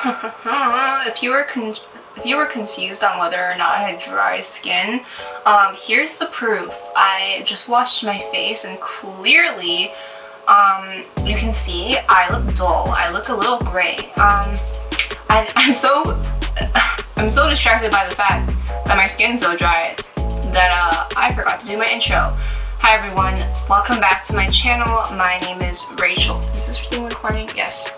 If you were confused on whether or not I had dry skin, here's the proof. I just washed my face and clearly, you can see I look dull. I look a little gray. I'm so distracted by the fact that my skin's so dry that I forgot to do my intro. Hi everyone, welcome back to my channel. My name is Rachel. Is this thing recording? Yes.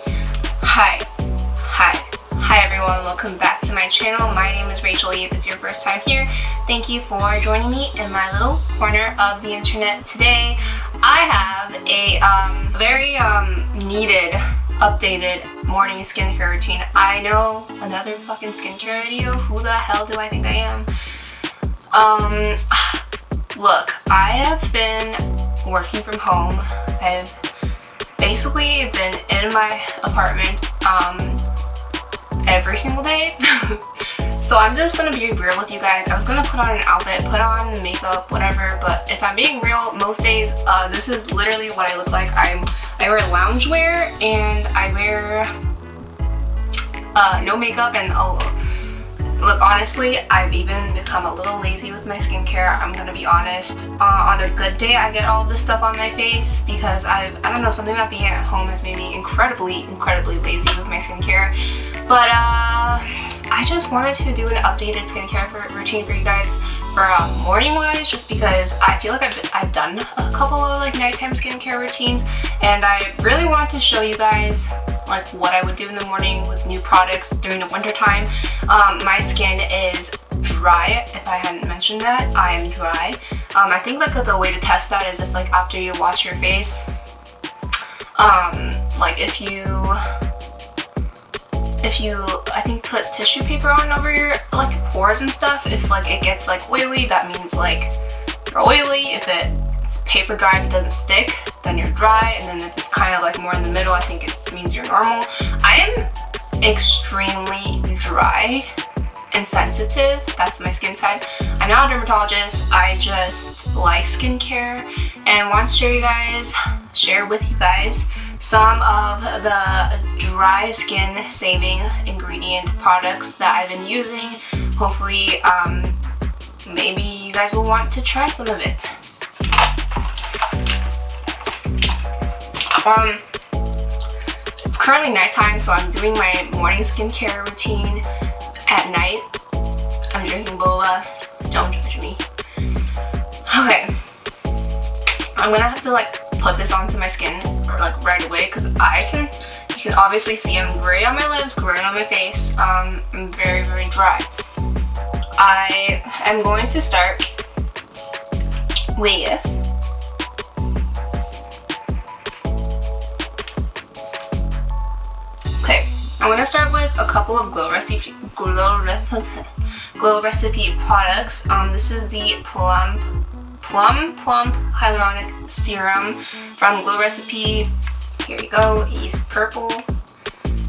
Hi everyone, welcome back to my channel. My name is Rachel. If it's your first time here, thank you for joining me in my little corner of the internet. Today I have a very needed updated morning skincare routine. I know, another fucking skincare video. Who the hell do I think I am? Look, I have been working from home. I've basically been in my apartment every single day. So I'm just gonna be real with you guys. I was gonna put on an outfit, put on makeup, whatever, but if I'm being real, most days this is literally what I look like. I wear loungewear and I wear no makeup, and look, honestly, I've even become a little lazy with my skincare. I'm gonna be honest. On a good day, I get all this stuff on my face because I don't know, something about being at home has made me incredibly lazy with my skincare. But I just wanted to do an updated skincare routine for you guys for morning wise, just because I feel like I've done a couple of like nighttime skincare routines, and I really want to show you guys like what I would do in the morning with new products during the winter time. My skin is dry. If I hadn't mentioned that, I am dry. I think like the way to test that is if like after you wash your face, like if you I think put tissue paper on over your like pores and stuff, if like it gets like oily, that means like you're oily. If it's paper dry, if it doesn't stick, then you're dry. And then if it's kind of like more in the middle, I think it means you're normal. I am extremely dry and sensitive. That's my skin type. I'm not a dermatologist. I just like skincare and want to share with you guys some of the dry skin saving ingredient products that I've been using. Hopefully, maybe you guys will want to try some of it. It's currently nighttime, so I'm doing my morning skincare routine at night. I'm drinking boba. Don't judge me. Okay. I'm gonna have to like put this onto my skin like right away because you can obviously see I'm gray on my lips, gray on my face. I'm very dry. I am going to start with I'm going to start with a couple of glow recipe products. This is the Plum Hyaluronic Serum from Glow Recipe. Here you go. It's purple.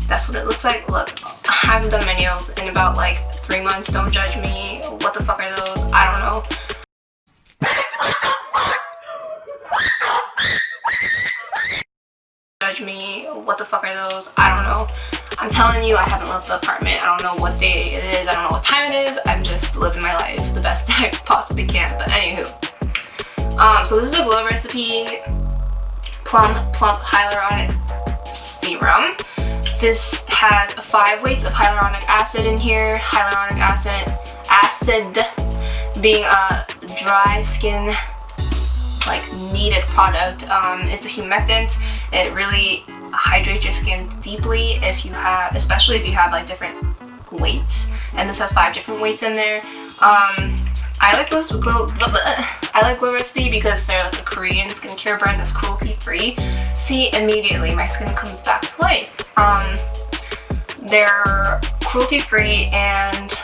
That's what it looks like. Look, I haven't done my nails in about like 3 months. Don't judge me. What the fuck are those? I don't know. Judge me. What the fuck are those? I don't know. I'm telling you, I haven't left the apartment. I don't know what day it is. I don't know what time it is. I'm just living my life the best that I possibly can. But anywho, so this is the Glow Recipe Plum Hyaluronic Serum. This has 5 weights of hyaluronic acid in here. Hyaluronic acid being a dry skin like needed product. It's a humectant. It really hydrates your skin deeply especially if you have like different weights, and this has 5 different weights in there. I like Glow Recipe because they're like a Korean skincare brand that's cruelty free. See, immediately my skin comes back to life. They're cruelty free, and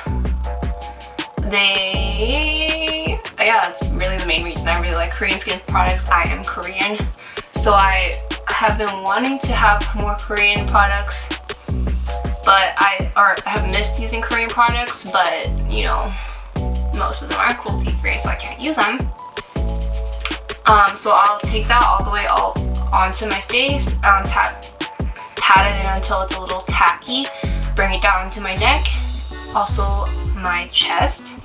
that's really the main reason I really like Korean skin products. I am Korean, so I have been wanting to have more Korean products, but I have missed using Korean products, but you know, most of them are cruelty free, so I can't use them. So I'll take that all the way onto my face, pat it in until it's a little tacky. bring it down to my neck, also my chest.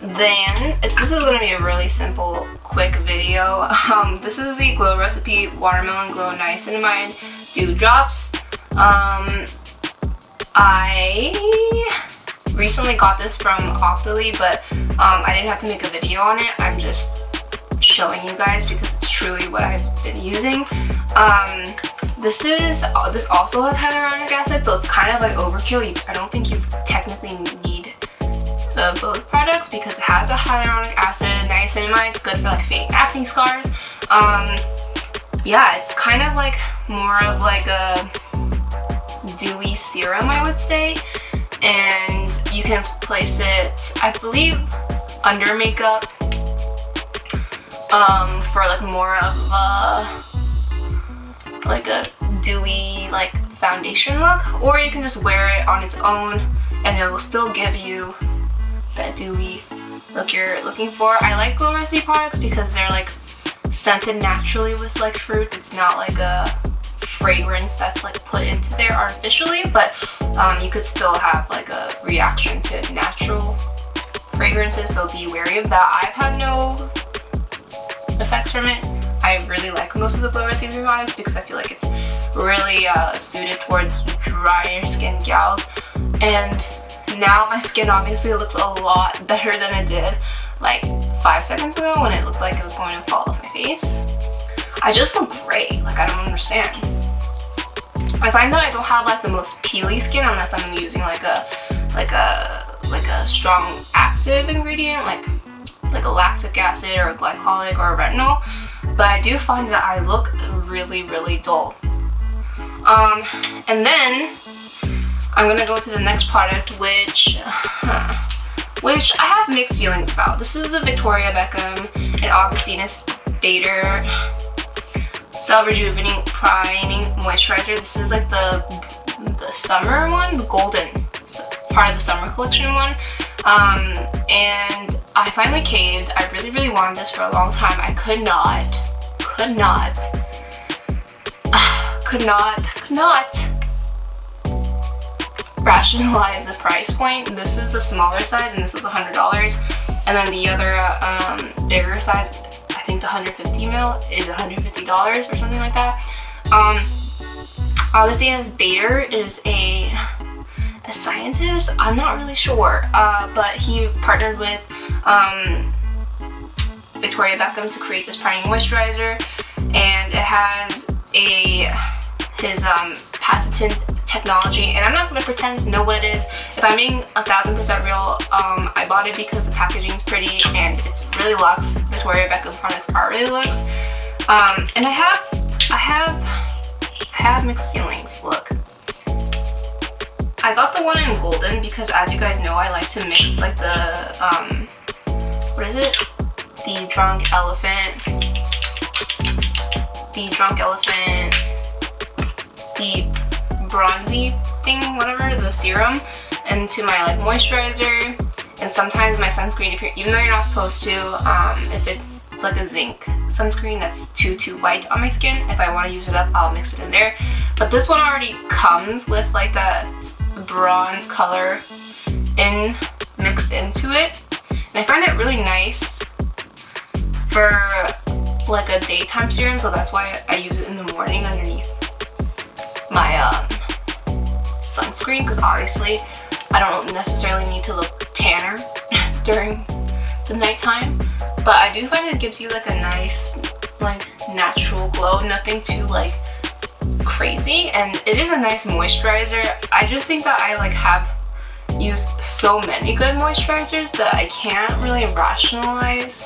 Then, this is going to be a really simple, quick video. This is the Glow Recipe Watermelon Glow Niacinamide Dew Drops. I recently got this from Octoly, but I didn't have to make a video on it. I'm just showing you guys because it's truly what I've been using. This also has hyaluronic acid, so it's kind of like overkill. I don't think you technically need both products because it has a hyaluronic acid. Niacinamide is good for like fading acne scars. Yeah, it's kind of like more of like a dewy serum, I would say, and you can place it, I believe, under makeup for like more of like a dewy like foundation look, or you can just wear it on its own and it will still give you that dewy look you're looking for. I like Glow Recipe products because they're like scented naturally with like fruit. It's not like a fragrance that's like put into there artificially, but you could still have like a reaction to natural fragrances, so be wary of that. I've had no effects from it. I really like most of the Glow Recipe products because I feel like it's really suited towards drier skin gals, and now my skin obviously looks a lot better than it did like 5 seconds ago when it looked like it was going to fall off my face. I just look great. Like, I don't understand. I find that I don't have like the most peely skin unless I'm using like a strong active ingredient like a lactic acid or a glycolic or a retinol, but I do find that I look really, really dull. And then I'm gonna go to the next product, which I have mixed feelings about. This is the Victoria Beckham and Augustinus Bader Cell Rejuvenating Priming Moisturizer. This is like the summer one, the golden part of the summer collection one. And I finally caved. I really, really wanted this for a long time. I could not rationalize the price point. This is the smaller size and this was $100, and then the other bigger size, I think the 150 ml is $150 or something like that. Augustinus Bader is a scientist. I'm not really sure, but he partnered with Victoria Beckham to create this priming moisturizer, and it has his patented technology, and I'm not going to pretend to know what it is. If I'm being 1000% real, I bought it because the packaging is pretty and it's really luxe. Victoria Beckham products are really luxe, and I have mixed feelings. Look, I got the one in golden because, as you guys know, I like to mix like the what is it? The drunk elephant, the bronzy thing, whatever, the serum, into my like moisturizer, and sometimes my sunscreen, even though you're not supposed to, if it's like a zinc sunscreen that's too white on my skin, if I want to use it up, I'll mix it in there. But this one already comes with like that bronze color mixed into it, and I find it really nice for like a daytime serum, so that's why I use it in the morning underneath my sunscreen, because obviously I don't necessarily need to look tanner during the nighttime, but I do find it gives you like a nice like natural glow, nothing too like crazy, and it is a nice moisturizer. I just think that I like have used so many good moisturizers that I can't really rationalize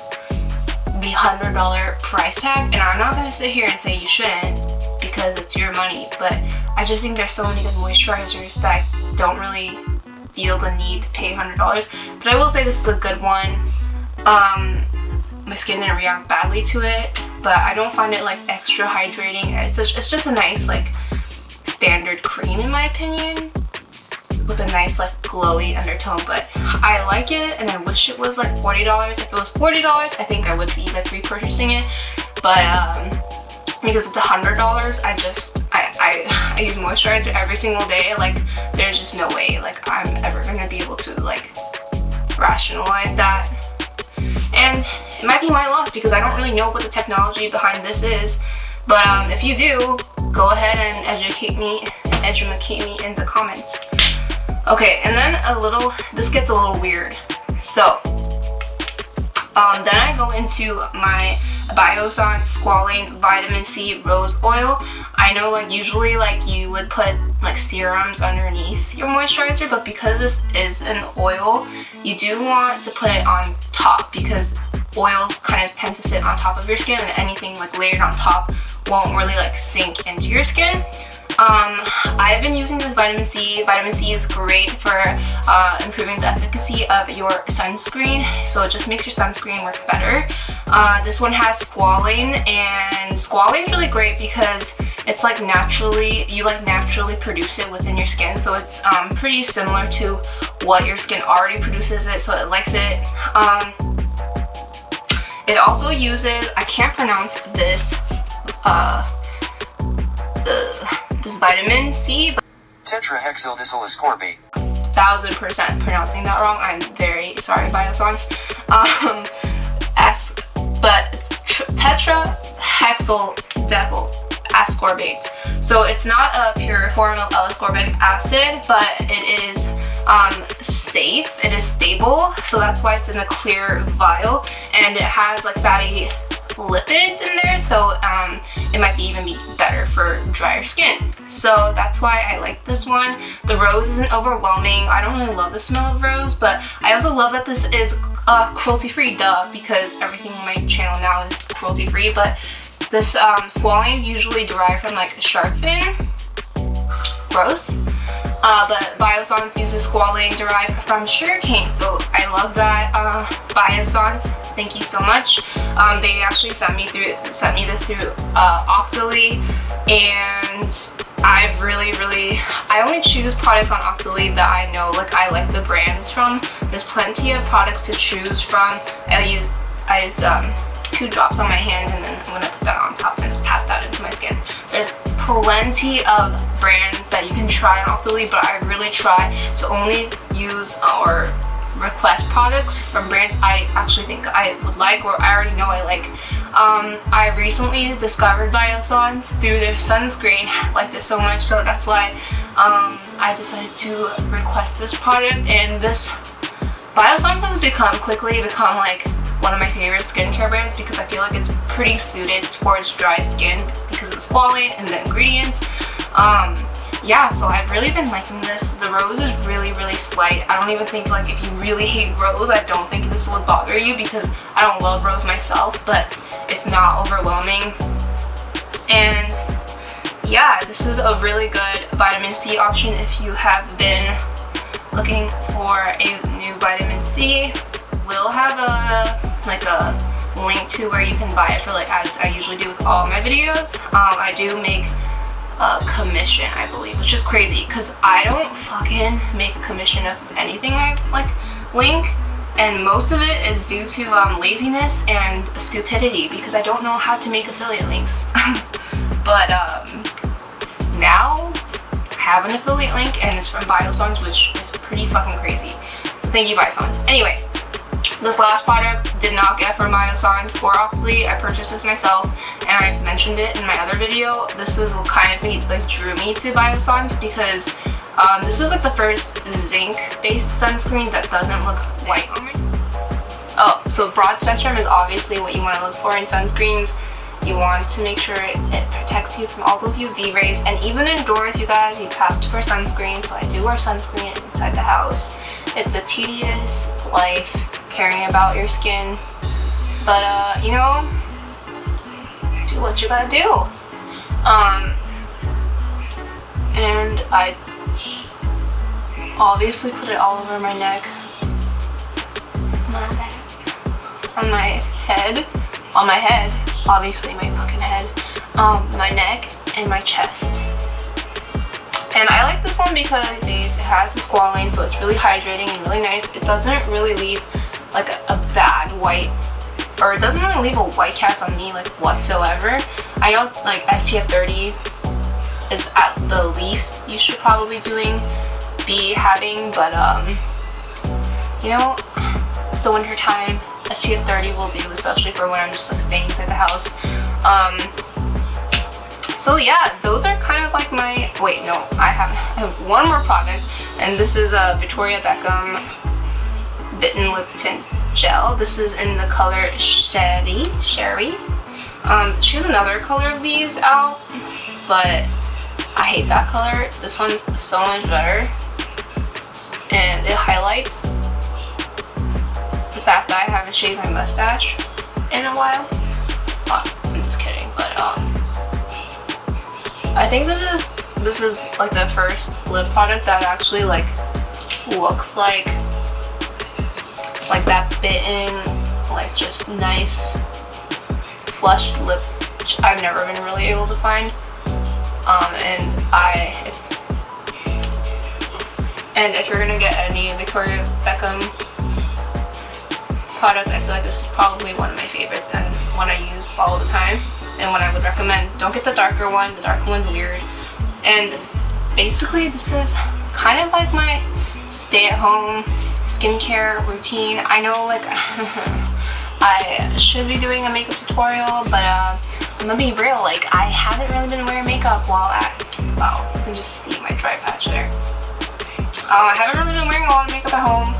the $100 price tag, and I'm not going to sit here and say you shouldn't because it's your money, but I just think there's so many good moisturizers that I don't really feel the need to pay $100. But I will say this is a good one. My skin didn't react badly to it, but I don't find it like extra hydrating. It's just a nice like standard cream in my opinion, with a nice like glowy undertone, but I like it and I wish it was like $40. If it was $40, I think I would be like repurchasing it, but because it's $100, I use moisturizer every single day. Like, there's just no way like I'm ever gonna be able to like rationalize that. And it might be my loss because I don't really know what the technology behind this is. But if you do, go ahead and educate me in the comments. Okay, and then this gets a little weird. So, then I go into my Biozone Squalene Vitamin C Rose Oil. I know like usually like you would put like serums underneath your moisturizer, but because this is an oil, you do want to put it on top because oils kind of tend to sit on top of your skin, and anything like layered on top won't really like sink into your skin. I've been using this vitamin C. Vitamin C is great for improving the efficacy of your sunscreen, so it just makes your sunscreen work better. This one has squalene, and squalene is really great because it's like you naturally produce it within your skin, so it's pretty similar to what your skin already produces it, so it likes it. It also uses, I can't pronounce this this vitamin C, but tetrahexyldisulfascorbate. 1000% pronouncing that wrong. I'm very sorry, Biozones. Tetrahexyldisulfascorbate. So it's not a pure form of L-ascorbic acid, but it is safe. It is stable, so that's why it's in a clear vial, and it has like fatty lipids in there, so it might even be better for drier skin. So that's why I like this one. The rose isn't overwhelming. I don't really love the smell of rose, but I also love that this is cruelty-free, duh, because everything on my channel now is cruelty-free. But this squalene is usually derived from like shark fin. Gross. But Biozone uses squalene derived from sugarcane, so I love that. Biozone, thank you so much. They actually sent me this through Octoly, and I only choose products on Octoly that I know like I like the brands from. There's plenty of products to choose from. I use 2 drops on my hand, and then I'm gonna put that on top and pat that into my skin. There's plenty of brands that you can try on Octoly, but I really try to only use or request products from brands I actually think I would like, or I already know I like. I recently discovered Biozone through their sunscreen. I like this so much, so that's why I decided to request this product. And this Biozone has quickly become like one of my favorite skincare brands because I feel like it's pretty suited towards dry skin because of the squalene and the ingredients. Yeah, so I've really been liking this. The rose is really slight. I don't even think like if you really hate rose, I don't think this would bother you because I don't love rose myself, but it's not overwhelming. And yeah, this is a really good vitamin C option if you have been looking for a new vitamin C. We'll have a link to where you can buy it for like, as I usually do with all my videos. I do make a commission, I believe, which is crazy because I don't fucking make commission of anything I like link, and most of it is due to laziness and stupidity because I don't know how to make affiliate links. But now I have an affiliate link, and it's from Biozone, which is pretty fucking crazy. So thank you, Biozone. Anyway, this last product did not get from Biozone or Octoly. I purchased this myself, and I've mentioned it in my other video. This is what kind of drew me to Biozone because this is like the first zinc-based sunscreen that doesn't look white on my skin. Oh, so broad spectrum is obviously what you want to look for in sunscreens. You want to make sure it protects you from all those UV rays, and even indoors, you guys, you have to wear sunscreen. So I do wear sunscreen inside the house. It's a tedious life caring about your skin, but you know, do what you gotta do. And I obviously put it all over my neck, on my head, obviously my fucking head, my neck, and my chest. And I like this one because it has the squalene, so it's really hydrating and really nice. It doesn't really leave like a bad white, or it doesn't really leave a white cast on me like whatsoever. I know like SPF 30 is at the least you should probably be having, but you know, it's the winter time. SPF 30 will do, especially for when I'm just like staying inside the house. So yeah, those are kind of like my, wait, no, I have one more product, and this is a Victoria Beckham Bitten Lip Tint Gel. This is in the color Sherry. She has another color of these out, but I hate that color. This one's so much better, and it highlights the fact that I haven't shaved my mustache in a while. I'm just kidding, but I think this is like the first lip product that actually like looks like that bitten, like just nice flushed lip, which I've never been really able to find. And if you're gonna get any Victoria Beckham product, I feel like this is probably one of my favorites and one I use all the time and one I would recommend. Don't get the darker one. The darker one's weird. And basically this is kind of like my stay-at-home skincare routine. I know like I should be doing a makeup tutorial, but I'm gonna be real, like I haven't really been wearing makeup wow, you can just see my dry patch there. I haven't really been wearing a lot of makeup at home.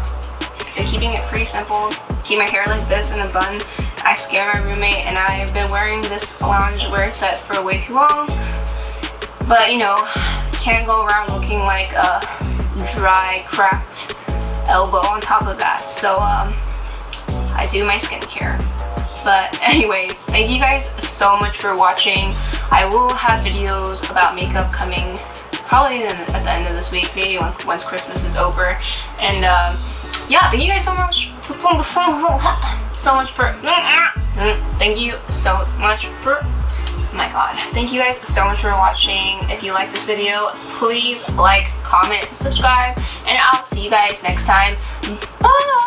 I've been keeping it pretty simple. Keep my hair like this in a bun. I scare my roommate, and I've been wearing this loungewear set for way too long. But you know, can't go around looking like a dry, cracked elbow on top of that. So I do my skincare. But anyways, thank you guys so much for watching. I will have videos about makeup coming probably at the end of this week, maybe once Christmas is over. And yeah, thank you guys so much for thank you so much for, oh my god, thank you guys so much for watching. If you like this video, please like, comment, subscribe, and I'll see you guys next time. Bye.